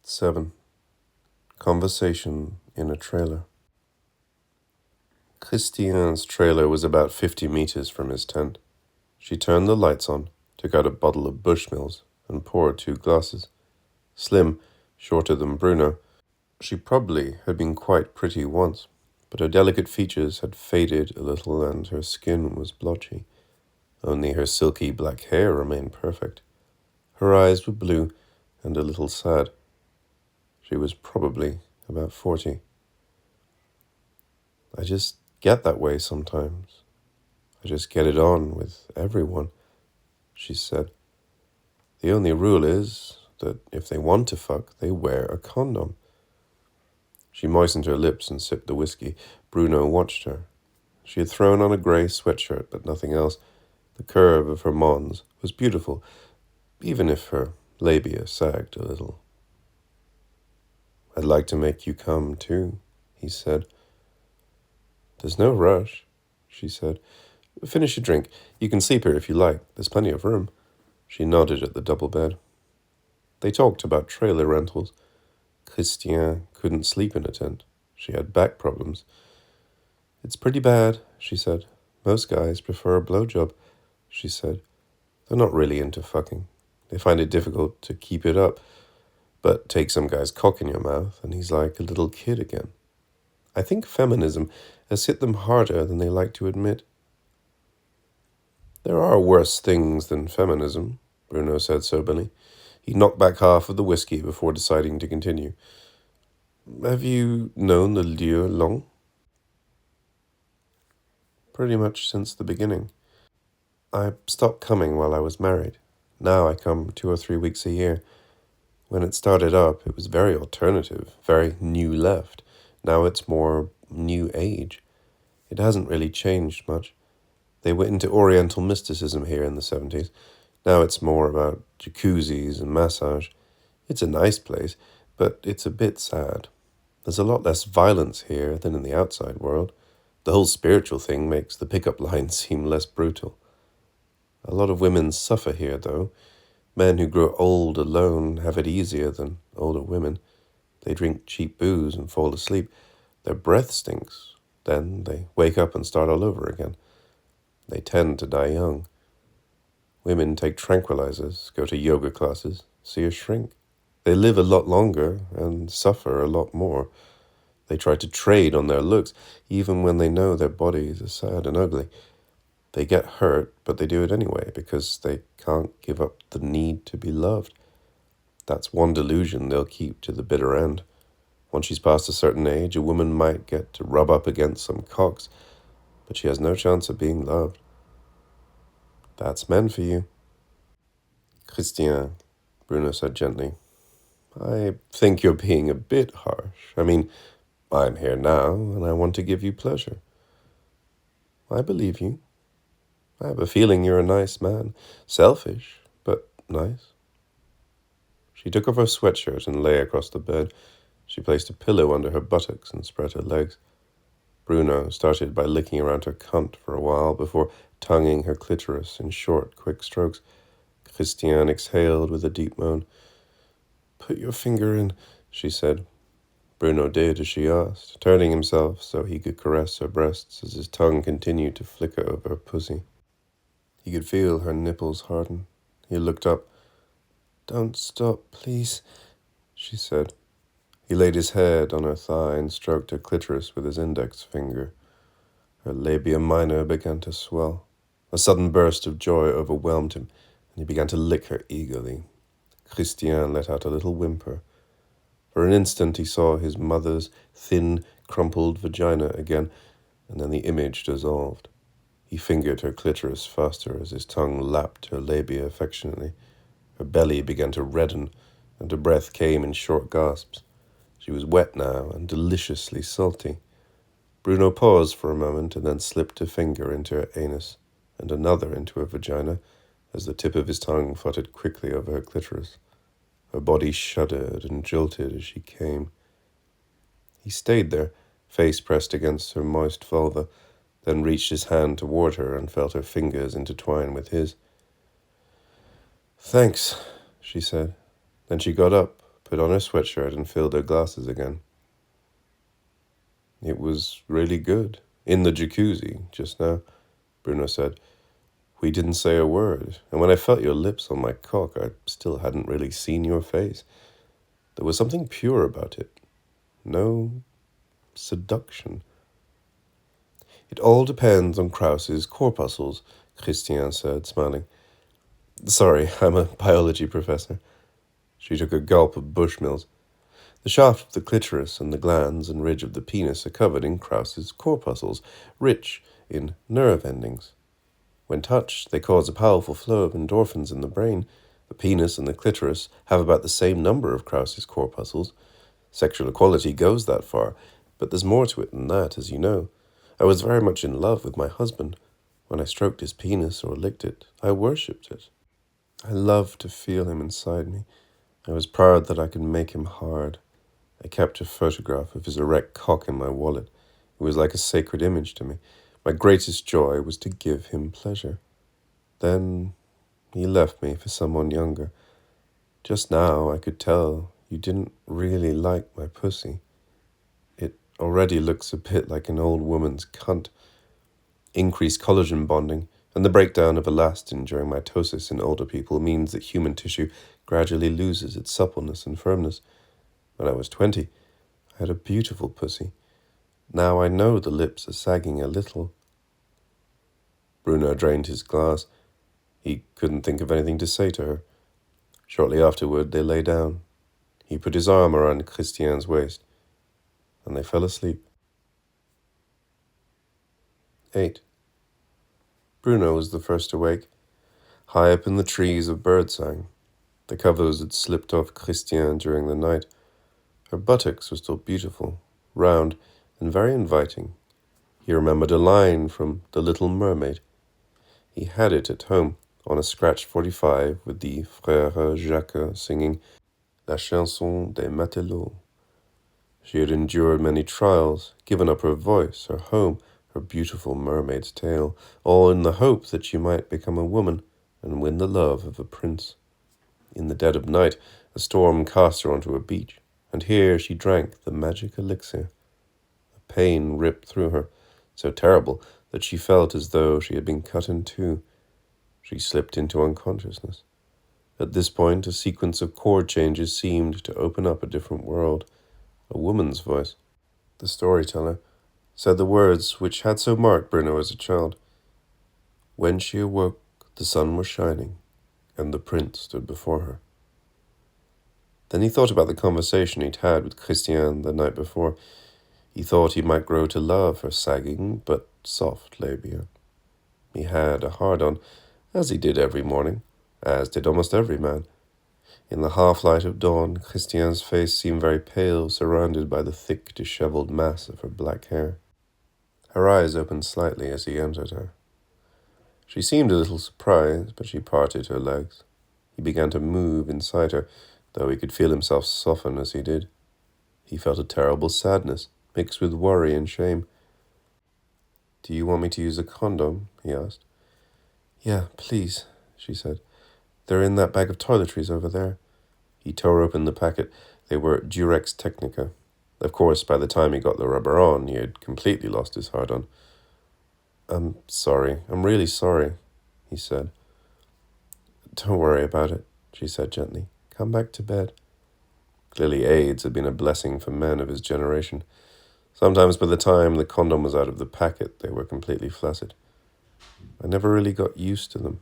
7. Conversation in a trailer. Christianne's trailer was about 50 meters from his tent. She turned the lights on, took out a bottle of Bushmills, and poured 2 glasses. Slim, shorter than Bruno, she probably had been quite pretty once, but her delicate features had faded a little and her skin was blotchy. Only her silky black hair remained perfect. Her eyes were blue and a little sad. She was probably about 40. I just get that way sometimes. I just get it on with everyone, she said. The only rule is that if they want to fuck, they wear a condom. She moistened her lips and sipped the whiskey. Bruno watched her. She had thrown on a grey sweatshirt, but nothing else. The curve of her mons was beautiful, even if her labia sagged a little. I'd like to make you come, too, he said. There's no rush, she said. Finish your drink. You can sleep here if you like. There's plenty of room. She nodded at the double bed. They talked about trailer rentals. Christianne couldn't sleep in a tent. She had back problems. It's pretty bad, she said. Most guys prefer a blowjob, she said. They're not really into fucking. They find it difficult to keep it up. But take some guy's cock in your mouth and he's like a little kid again. I think feminism has hit them harder than they like to admit. There are worse things than feminism, Bruno said soberly. He knocked back half of the whiskey before deciding to continue. Have you known the lieu long? Pretty much since the beginning. I stopped coming while I was married. Now I come 2 or 3 weeks a year. When it started up, it was very alternative, very new left. Now it's more new age. It hasn't really changed much. They went into Oriental mysticism here in the 70s. Now it's more about jacuzzis and massage. It's a nice place, but it's a bit sad. There's a lot less violence here than in the outside world. The whole spiritual thing makes the pickup lines seem less brutal. A lot of women suffer here, though. Men who grow old alone have it easier than older women. They drink cheap booze and fall asleep. Their breath stinks. Then they wake up and start all over again. They tend to die young. Women take tranquilizers, go to yoga classes, see a shrink. They live a lot longer and suffer a lot more. They try to trade on their looks, even when they know their bodies are sad and ugly. They get hurt, but they do it anyway because they can't give up the need to be loved. That's one delusion they'll keep to the bitter end. Once she's past a certain age, a woman might get to rub up against some cocks, but she has no chance of being loved. That's men for you. Christianne, Bruno said gently. I think you're being a bit harsh. I mean, I'm here now, and I want to give you pleasure. I believe you. I have a feeling you're a nice man. Selfish, but nice. She took off her sweatshirt and lay across the bed. She placed a pillow under her buttocks and spread her legs. Bruno started by licking around her cunt for a while before tonguing her clitoris in short, quick strokes. Christianne exhaled with a deep moan. Put your finger in, she said. Bruno did as she asked, turning himself so he could caress her breasts as his tongue continued to flicker over her pussy. He could feel her nipples harden. He looked up. Don't stop, please, she said. He laid his head on her thigh and stroked her clitoris with his index finger. Her labia minor began to swell. A sudden burst of joy overwhelmed him, and he began to lick her eagerly. Christianne let out a little whimper. For an instant he saw his mother's thin, crumpled vagina again, and then the image dissolved. He fingered her clitoris faster as his tongue lapped her labia affectionately. Her belly began to redden, and her breath came in short gasps. She was wet now and deliciously salty. Bruno paused for a moment and then slipped a finger into her anus and another into her vagina as the tip of his tongue fluttered quickly over her clitoris. Her body shuddered and jolted as she came. He stayed there, face pressed against her moist vulva, then reached his hand toward her and felt her fingers intertwine with his. Thanks, she said. Then she got up, put on her sweatshirt and filled her glasses again. It was really good. In the jacuzzi, just now, Bruno said. We didn't say a word, and when I felt your lips on my cock, I still hadn't really seen your face. There was something pure about it. No seduction. It all depends on Krauss's corpuscles, Christianne said, smiling. Sorry, I'm a biology professor. She took a gulp of Bushmills. The shaft of the clitoris and the glands and ridge of the penis are covered in Krauss's corpuscles, rich in nerve endings. When touched, they cause a powerful flow of endorphins in the brain. The penis and the clitoris have about the same number of Krauss's corpuscles. Sexual equality goes that far, but there's more to it than that, as you know. I was very much in love with my husband. When I stroked his penis or licked it, I worshipped it. I loved to feel him inside me. I was proud that I could make him hard. I kept a photograph of his erect cock in my wallet. It was like a sacred image to me. My greatest joy was to give him pleasure. Then he left me for someone younger. Just now I could tell you didn't really like my pussy. It already looks a bit like an old woman's cunt. Increased collagen bonding and the breakdown of elastin during mitosis in older people means that human tissue gradually loses its suppleness and firmness. When I was 20, I had a beautiful pussy. Now I know the lips are sagging a little. Bruno drained his glass. He couldn't think of anything to say to her. Shortly afterward, they lay down. He put his arm around Christianne's waist, and they fell asleep. 8. Bruno was the first awake. High up in the trees, a bird sang. The covers had slipped off Christianne during the night. Her buttocks were still beautiful, round, and very inviting. He remembered a line from The Little Mermaid. He had it at home, on a scratch 45, with the Frère Jacques singing La Chanson des Matelots. She had endured many trials, given up her voice, her home, her beautiful mermaid's tale, all in the hope that she might become a woman and win the love of a prince. In the dead of night, a storm cast her onto a beach, and here she drank the magic elixir. A pain ripped through her, so terrible that she felt as though she had been cut in two. She slipped into unconsciousness. At this point, a sequence of chord changes seemed to open up a different world. A woman's voice, the storyteller, said the words which had so marked Bruno as a child. When she awoke, the sun was shining, and the prince stood before her. Then he thought about the conversation he'd had with Christianne the night before. He thought he might grow to love her sagging but soft labia. He had a hard-on, as he did every morning, as did almost every man. In the half-light of dawn, Christianne's face seemed very pale, surrounded by the thick, disheveled mass of her black hair. Her eyes opened slightly as he entered her. She seemed a little surprised, but she parted her legs. He began to move inside her, though he could feel himself soften as he did. He felt a terrible sadness, mixed with worry and shame. Do you want me to use a condom? He asked. Yeah, please, she said. They're in that bag of toiletries over there. He tore open the packet. They were Durex Technica. Of course, by the time he got the rubber on, he had completely lost his hard-on. I'm sorry. I'm really sorry, he said. Don't worry about it, she said gently. Come back to bed. Clearly AIDS had been a blessing for men of his generation. Sometimes by the time the condom was out of the packet, they were completely flaccid. I never really got used to them.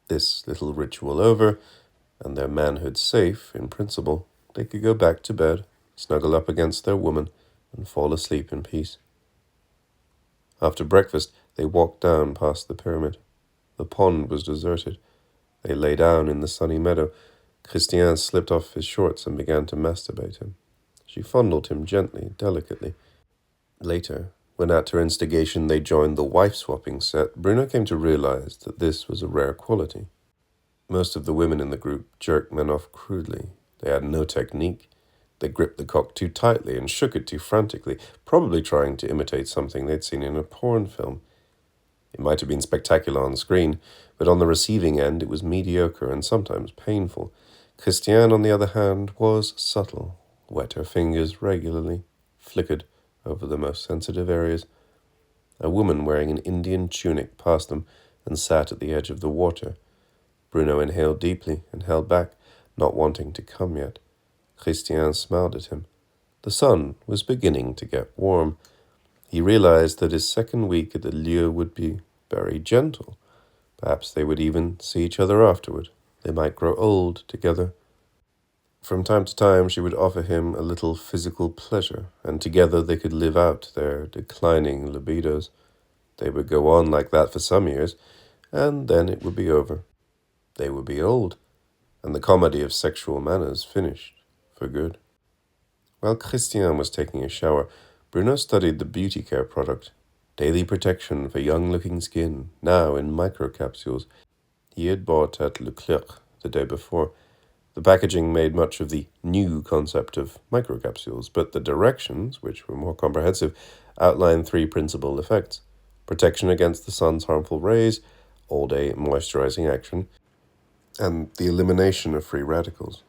This little ritual over, and their manhood safe, in principle, they could go back to bed, snuggle up against their woman, and fall asleep in peace. After breakfast, they walked down past the pyramid. The pond was deserted. They lay down in the sunny meadow. Christianne slipped off his shorts and began to masturbate him. She fondled him gently, delicately. Later, when at her instigation they joined the wife-swapping set, Bruno came to realize that this was a rare quality. Most of the women in the group jerked men off crudely. They had no technique. They gripped the cock too tightly and shook it too frantically, probably trying to imitate something they'd seen in a porn film. It might have been spectacular on screen, but on the receiving end it was mediocre and sometimes painful. Christianne, on the other hand, was subtle, wet her fingers regularly, flickered over the most sensitive areas. A woman wearing an Indian tunic passed them and sat at the edge of the water. Bruno inhaled deeply and held back, not wanting to come yet. Christianne smiled at him. The sun was beginning to get warm. He realized that his second week at the Lieu would be very gentle. Perhaps they would even see each other afterward. They might grow old together. From time to time, she would offer him a little physical pleasure, and together they could live out their declining libidos. They would go on like that for some years, and then it would be over. They would be old, and the comedy of sexual manners finished for good. While Christian was taking a shower, Bruno studied the beauty care product, daily protection for young-looking skin, now in microcapsules. He had bought at Leclerc the day before. The packaging made much of the new concept of microcapsules, but the directions, which were more comprehensive, outlined three principal effects: protection against the sun's harmful rays, all-day moisturizing action, and the elimination of free radicals.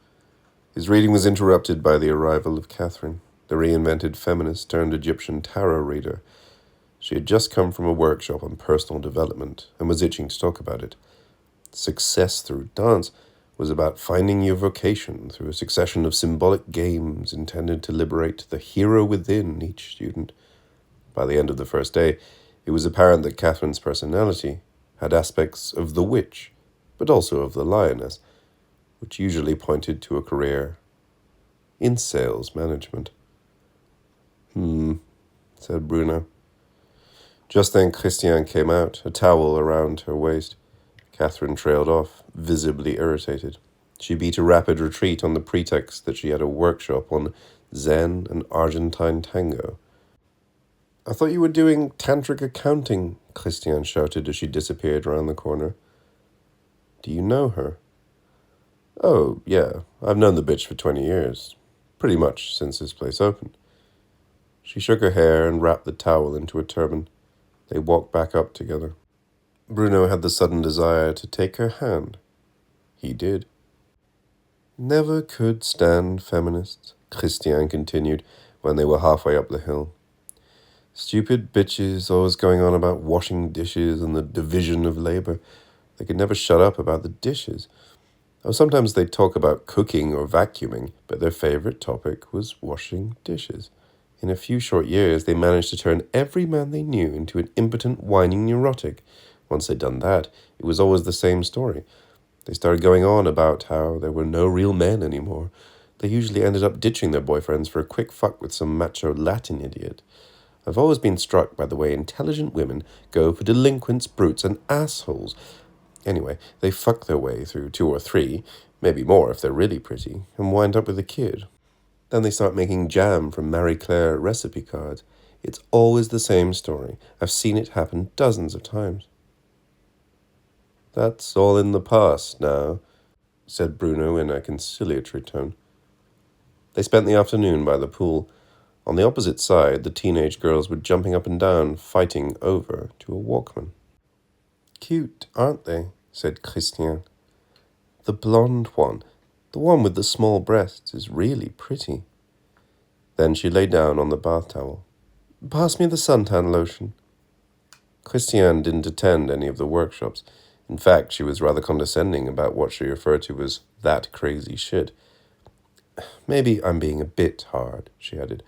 His reading was interrupted by the arrival of Catherine, the reinvented feminist turned Egyptian tarot reader. She had just come from a workshop on personal development and was itching to talk about it. Success through dance was about finding your vocation through a succession of symbolic games intended to liberate the hero within each student. By the end of the first day, it was apparent that Catherine's personality had aspects of the witch, but also of the lioness, which usually pointed to a career in sales management. Said Bruno. Just then Christianne came out, a towel around her waist. Catherine trailed off, visibly irritated. She beat a rapid retreat on the pretext that she had a workshop on Zen and Argentine tango. "I thought you were doing tantric accounting," Christianne shouted as she disappeared around the corner. "Do you know her?" "Oh, yeah, I've known the bitch for 20 years. Pretty much since this place opened." She shook her hair and wrapped the towel into a turban. They walked back up together. Bruno had the sudden desire to take her hand. He did. "Never could stand feminists," Christianne continued when they were halfway up the hill. "Stupid bitches always going on about washing dishes and the division of labor. They could never shut up about the dishes. Oh, sometimes they'd talk about cooking or vacuuming, but their favorite topic was washing dishes. In a few short years, they managed to turn every man they knew into an impotent, whining neurotic. Once they'd done that, it was always the same story. They started going on about how there were no real men anymore. They usually ended up ditching their boyfriends for a quick fuck with some macho Latin idiot. I've always been struck by the way intelligent women go for delinquents, brutes, and assholes. Anyway, they fuck their way through 2 or 3, maybe more if they're really pretty, and wind up with a kid. Then they start making jam from Marie Claire recipe cards. It's always the same story. I've seen it happen dozens of times." "That's all in the past now," said Bruno in a conciliatory tone. They spent the afternoon by the pool. On the opposite side, the teenage girls were jumping up and down, fighting over to a Walkman. "Cute, aren't they?" said Christian. "The blonde one, the one with the small breasts, is really pretty." Then she lay down on the bath towel. "Pass me the suntan lotion." Christianne didn't attend any of the workshops. In fact, she was rather condescending about what she referred to as that crazy shit. "Maybe I'm being a bit hard," she added,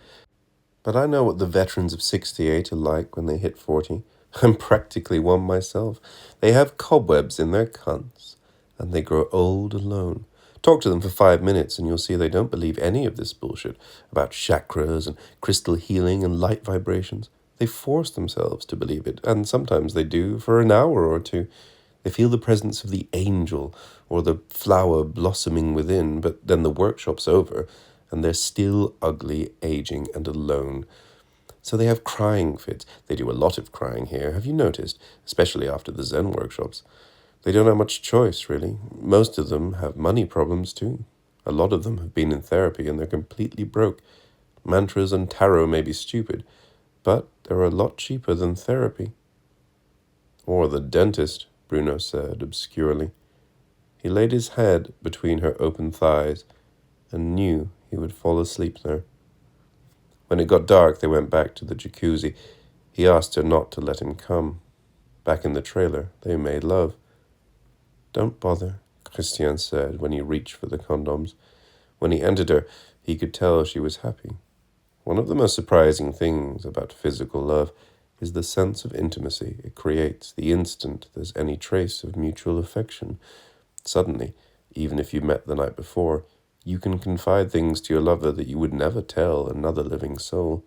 "but I know what the veterans of 68 are like when they hit 40. I'm practically one myself. They have cobwebs in their cunts, and they grow old alone. Talk to them for 5 minutes and you'll see they don't believe any of this bullshit about chakras and crystal healing and light vibrations. They force themselves to believe it, and sometimes they do for an hour or two. They feel the presence of the angel or the flower blossoming within, but then the workshop's over and they're still ugly, aging, and alone. So they have crying fits. They do a lot of crying here, have you noticed? Especially after the Zen workshops. They don't have much choice, really. Most of them have money problems, too. A lot of them have been in therapy and they're completely broke. Mantras and tarot may be stupid, but they're a lot cheaper than therapy." "Or the dentist," Bruno said obscurely. He laid his head between her open thighs and knew he would fall asleep there. When it got dark, they went back to the jacuzzi. He asked her not to let him come. Back in the trailer, they made love. "Don't bother," Christianne said when he reached for the condoms. When he entered her, he could tell she was happy. One of the most surprising things about physical love is the sense of intimacy it creates the instant there's any trace of mutual affection. Suddenly, even if you met the night before, you can confide things to your lover that you would never tell another living soul.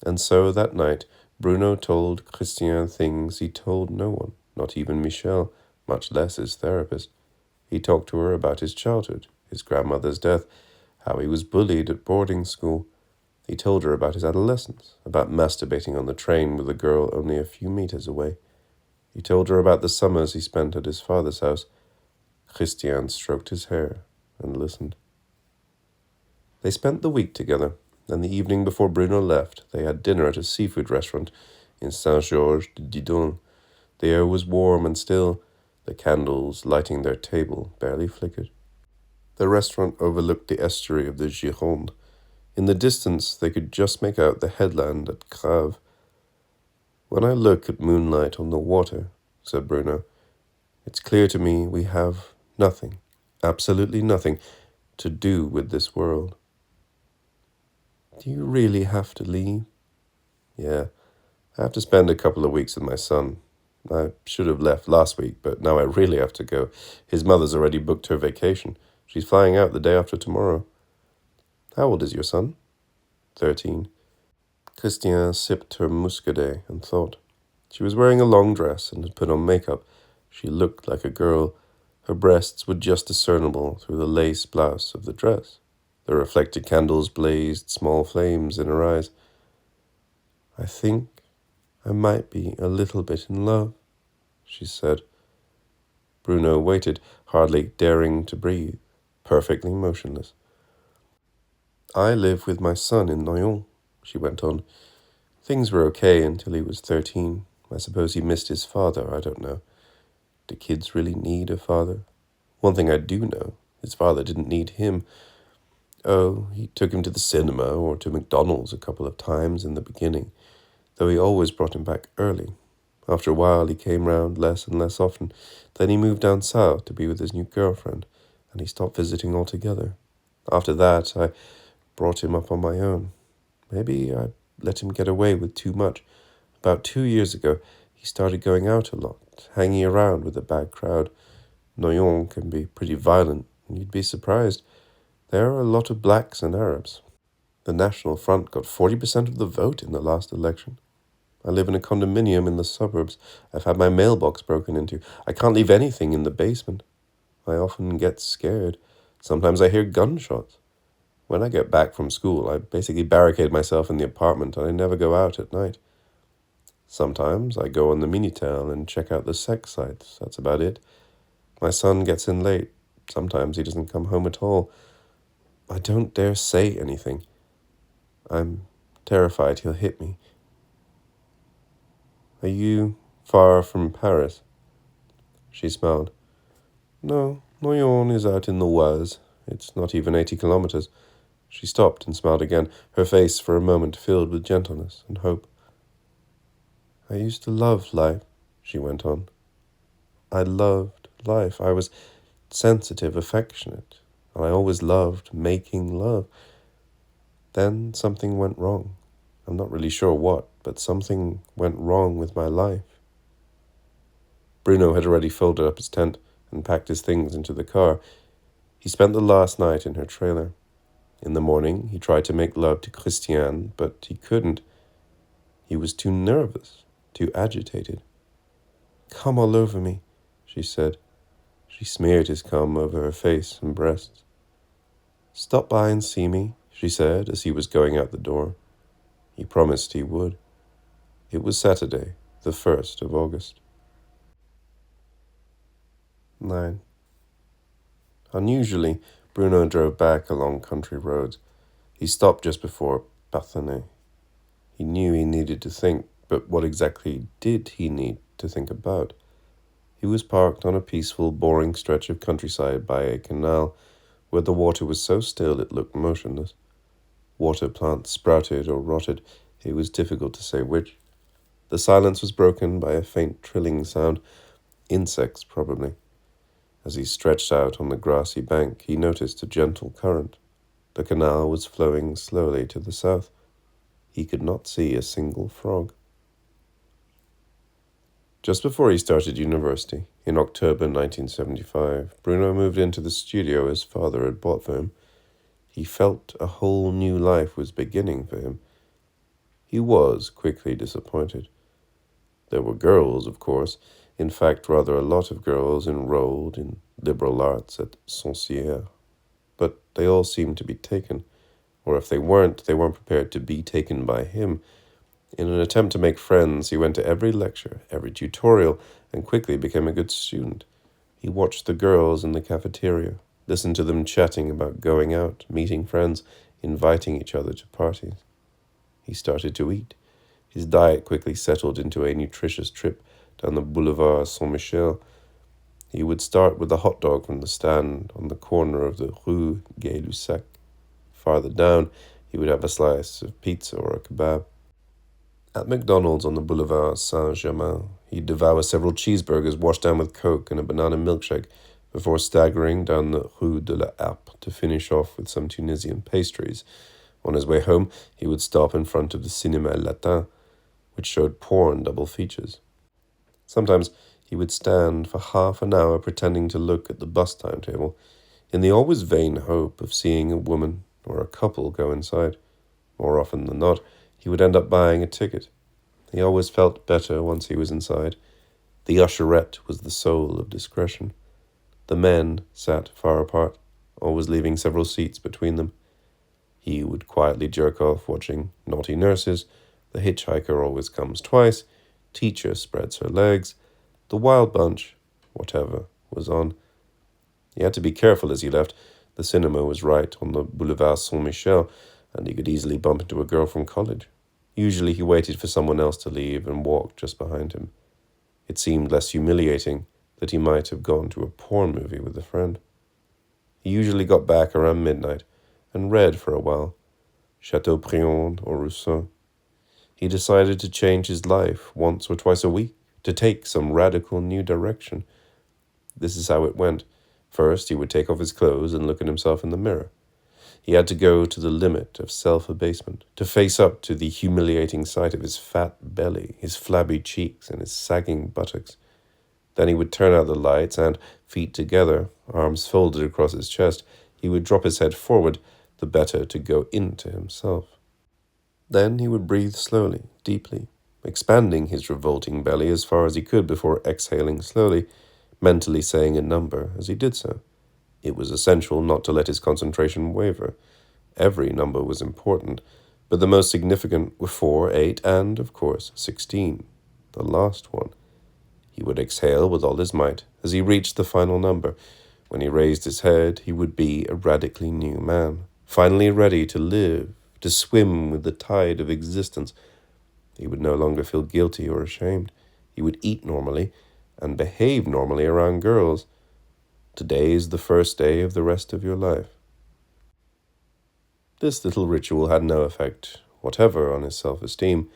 And so that night, Bruno told Christianne things he told no one, not even Michel, much less his therapist. He talked to her about his childhood, his grandmother's death, how he was bullied at boarding school. He told her about his adolescence, about masturbating on the train with a girl only a few meters away. He told her about the summers he spent at his father's house. Christianne stroked his hair and listened. They spent the week together, and the evening before Bruno left, they had dinner at a seafood restaurant in Saint-Georges-de-Didon. The air was warm and still. The candles lighting their table barely flickered. The restaurant overlooked the estuary of the Gironde. In the distance, they could just make out the headland at Grave. "When I look at moonlight on the water," said Bruno, "it's clear to me we have nothing, absolutely nothing, to do with this world." "Do you really have to leave?" "Yeah, I have to spend a couple of weeks with my son. I should have left last week, but now I really have to go. His mother's already booked her vacation. She's flying out the day after tomorrow." "How old is your son?" 13. Christianne sipped her muscadet and thought. She was wearing a long dress and had put on makeup. She looked like a girl. Her breasts were just discernible through the lace blouse of the dress. The reflected candles blazed small flames in her eyes. "I think I might be a little bit in love," she said. Bruno waited, hardly daring to breathe, perfectly motionless. "I live with my son in Noyon," she went on. "Things were okay until he was 13. I suppose he missed his father, I don't know. Do kids really need a father? One thing I do know, his father didn't need him. Oh, he took him to the cinema or to McDonald's a couple of times in the beginning, though he always brought him back early. After a while, he came round less and less often. Then he moved down south to be with his new girlfriend, and he stopped visiting altogether. After that, I brought him up on my own. Maybe I let him get away with too much. About 2 years ago, he started going out a lot, hanging around with a bad crowd. Noyon can be pretty violent, and you'd be surprised. There are a lot of blacks and Arabs. The National Front got 40% of the vote in the last election. I live in a condominium in the suburbs. I've had my mailbox broken into. I can't leave anything in the basement. I often get scared. Sometimes I hear gunshots. When I get back from school, I basically barricade myself in the apartment and I never go out at night. Sometimes I go on the Minitel and check out the sex sites. That's about it. My son gets in late. Sometimes he doesn't come home at all. I don't dare say anything. I'm terrified he'll hit me." "Are you far from Paris?" She smiled. "No, Noyon is out in the Oise. It's not even 80 kilometers. She stopped and smiled again, her face for a moment filled with gentleness and hope. "I used to love life," she went on. "I loved life. I was sensitive, affectionate, and I always loved making love. Then something went wrong. I'm not really sure what, but something went wrong with my life." Bruno had already folded up his tent and packed his things into the car. He spent the last night in her trailer. In the morning, he tried to make love to Christianne, but he couldn't. He was too nervous, too agitated. "Come all over me," she said. She smeared his cum over her face and breasts. "Stop by and see me," she said as he was going out the door. He promised he would. It was Saturday, the 1st of August. 9. Unusually, Bruno drove back along country roads. He stopped just before Parthenay. He knew he needed to think, but what exactly did he need to think about? He was parked on a peaceful, boring stretch of countryside by a canal where the water was so still it looked motionless. Water plants sprouted or rotted. It was difficult to say which. The silence was broken by a faint trilling sound. Insects, probably. As he stretched out on the grassy bank, he noticed a gentle current. The canal was flowing slowly to the south. He could not see a single frog. Just before he started university, in October 1975, Bruno moved into the studio his father had bought for him. He felt a whole new life was beginning for him. He was quickly disappointed. There were girls, of course, in fact rather a lot of girls enrolled in liberal arts at Saint-Cyr, but they all seemed to be taken, or if they weren't prepared to be taken by him. In an attempt to make friends, he went to every lecture, every tutorial, and quickly became a good student. He watched the girls in the cafeteria, listened to them chatting about going out, meeting friends, inviting each other to parties. He started to eat. His diet quickly settled into a nutritious trip down the Boulevard Saint-Michel. He would start with a hot dog from the stand on the corner of the Rue Gay-Lussac. Farther down, he would have a slice of pizza or a kebab. At McDonald's on the Boulevard Saint-Germain, he'd devour several cheeseburgers washed down with Coke and a banana milkshake before staggering down the Rue de la Harpe to finish off with some Tunisian pastries. On his way home, he would stop in front of the Cinéma Latin, which showed porn double features. Sometimes he would stand for half an hour pretending to look at the bus timetable, in the always vain hope of seeing a woman or a couple go inside. More often than not, he would end up buying a ticket. He always felt better once he was inside. The usherette was the soul of discretion. The men sat far apart, always leaving several seats between them. He would quietly jerk off watching Naughty Nurses, The Hitchhiker Always Comes Twice, Teacher Spreads Her Legs, The Wild Bunch, whatever was on. He had to be careful as he left. The cinema was right on the Boulevard Saint-Michel, and he could easily bump into a girl from college. Usually he waited for someone else to leave and walked just behind him. It seemed less humiliating that he might have gone to a porn movie with a friend. He usually got back around midnight and read for a while, Chateaubriand or Rousseau. He decided to change his life once or twice a week, to take some radical new direction. This is how it went. First, he would take off his clothes and look at himself in the mirror. He had to go to the limit of self-abasement, to face up to the humiliating sight of his fat belly, his flabby cheeks, and his sagging buttocks. Then he would turn out the lights and, feet together, arms folded across his chest, he would drop his head forward, the better to go into himself. Then he would breathe slowly, deeply, expanding his revolting belly as far as he could before exhaling slowly, mentally saying a number as he did so. It was essential not to let his concentration waver. Every number was important, but the most significant were 4, 8, and, of course, 16, the last one. He would exhale with all his might as he reached the final number. When he raised his head, he would be a radically new man, finally ready to live, to swim with the tide of existence. He would no longer feel guilty or ashamed. He would eat normally and behave normally around girls. Today is the first day of the rest of your life. This little ritual had no effect whatever on his self-esteem,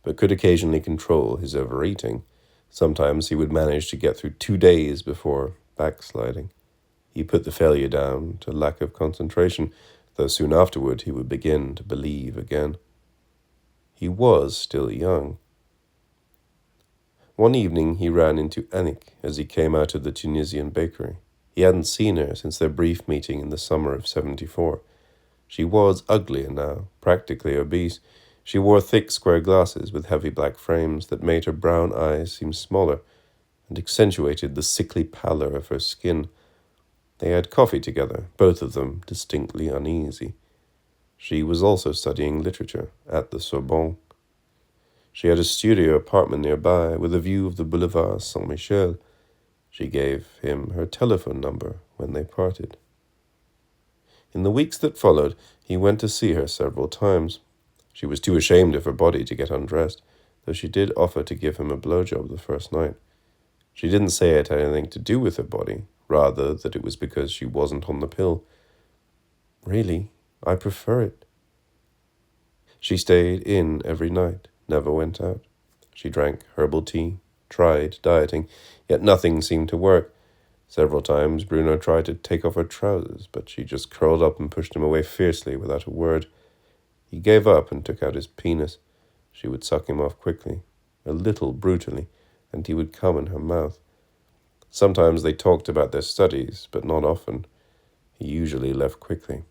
but could occasionally control his overeating. Sometimes he would manage to get through 2 days before backsliding. He put the failure down to lack of concentration, though soon afterward he would begin to believe again. He was still young. One evening he ran into Anik as he came out of the Tunisian bakery. He hadn't seen her since their brief meeting in the summer of '74. She was uglier now, practically obese. She wore thick square glasses with heavy black frames that made her brown eyes seem smaller and accentuated the sickly pallor of her skin. They had coffee together, both of them distinctly uneasy. She was also studying literature at the Sorbonne. She had a studio apartment nearby with a view of the Boulevard Saint-Michel. She gave him her telephone number when they parted. In the weeks that followed, he went to see her several times. She was too ashamed of her body to get undressed, though she did offer to give him a blowjob the first night. She didn't say it had anything to do with her body, rather that it was because she wasn't on the pill. Really, I prefer it. She stayed in every night, never went out. She drank herbal tea, tried dieting, yet nothing seemed to work. Several times Bruno tried to take off her trousers, but she just curled up and pushed him away fiercely without a word. He gave up and took out his penis. She would suck him off quickly, a little brutally, and he would come in her mouth. Sometimes they talked about their studies, but not often. He usually left quickly.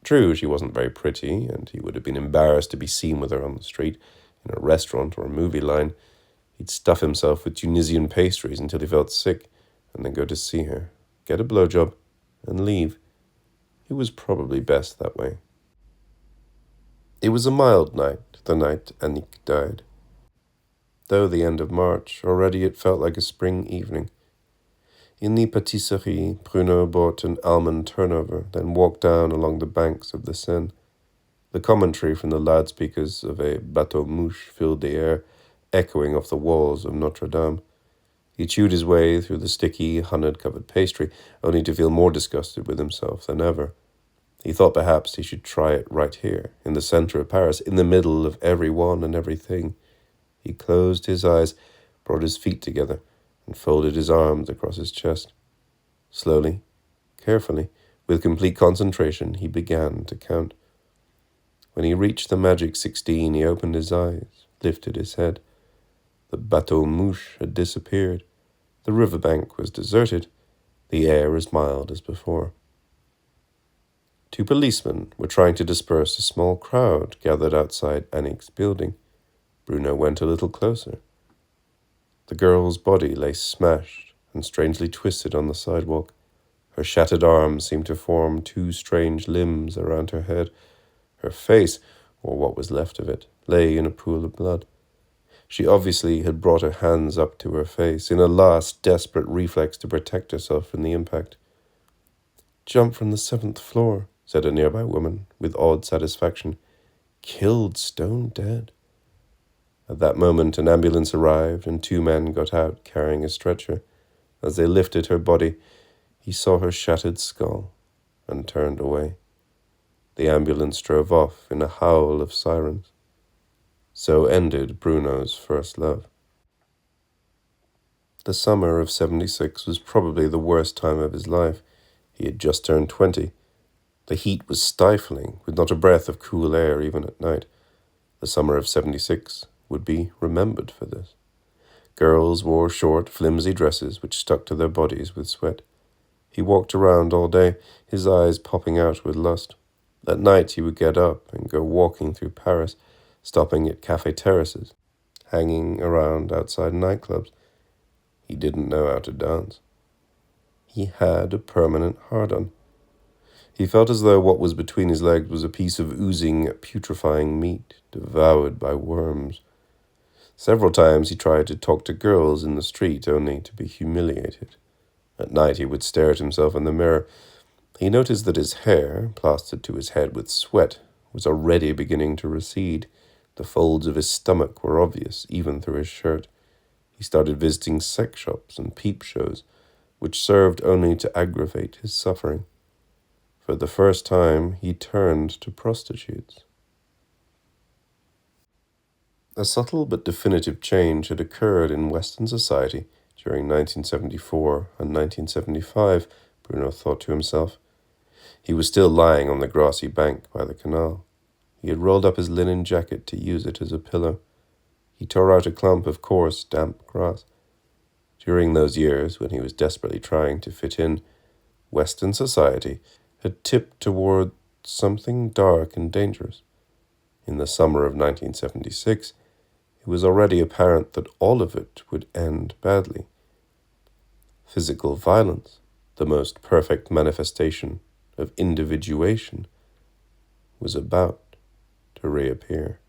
True, she wasn't very pretty, and he would have been embarrassed to be seen with her on the street, in a restaurant or a movie line. He'd stuff himself with Tunisian pastries until he felt sick, and then go to see her, get a blowjob, and leave. It was probably best that way. It was a mild night, the night Anik died. Though the end of March, already it felt like a spring evening. In the pâtisserie, Bruno bought an almond turnover, then walked down along the banks of the Seine. The commentary from the loudspeakers of a bateau-mouche filled the air, echoing off the walls of Notre Dame. He chewed his way through the sticky, honeyed-covered pastry, only to feel more disgusted with himself than ever. He thought perhaps he should try it right here, in the center of Paris, in the middle of everyone and everything. He closed his eyes, brought his feet together, and folded his arms across his chest. Slowly, carefully, with complete concentration, he began to count. When he reached the magic 16, he opened his eyes, lifted his head. The bateau-mouche had disappeared. The riverbank was deserted, the air as mild as before. 2 policemen were trying to disperse a small crowd gathered outside Anik's building. Bruno went a little closer. The girl's body lay smashed and strangely twisted on the sidewalk. Her shattered arms seemed to form 2 strange limbs around her head. Her face, or what was left of it, lay in a pool of blood. She obviously had brought her hands up to her face, in a last desperate reflex to protect herself from the impact. "Jump from the 7th floor," said a nearby woman, with odd satisfaction. "Killed stone dead." At that moment, an ambulance arrived, and 2 men got out, carrying a stretcher. As they lifted her body, he saw her shattered skull, and turned away. The ambulance drove off in a howl of sirens. So ended Bruno's first love. The summer of 76 was probably the worst time of his life. He had just turned 20. The heat was stifling, with not a breath of cool air even at night. The summer of 76 would be remembered for this. Girls wore short, flimsy dresses which stuck to their bodies with sweat. He walked around all day, his eyes popping out with lust. At night he would get up and go walking through Paris, stopping at café terraces, hanging around outside nightclubs. He didn't know how to dance. He had a permanent hard-on. He felt as though what was between his legs was a piece of oozing, putrefying meat, devoured by worms. Several times he tried to talk to girls in the street, only to be humiliated. At night he would stare at himself in the mirror. He noticed that his hair, plastered to his head with sweat, was already beginning to recede. The folds of his stomach were obvious, even through his shirt. He started visiting sex shops and peep shows, which served only to aggravate his suffering. For the first time, he turned to prostitutes. A subtle but definitive change had occurred in Western society during 1974 and 1975, Bruno thought to himself. He was still lying on the grassy bank by the canal. He had rolled up his linen jacket to use it as a pillow. He tore out a clump of coarse, damp grass. During those years, when he was desperately trying to fit in, Western society had tipped toward something dark and dangerous. In the summer of 1976, it was already apparent that all of it would end badly. Physical violence, the most perfect manifestation of individuation, was about to reappear.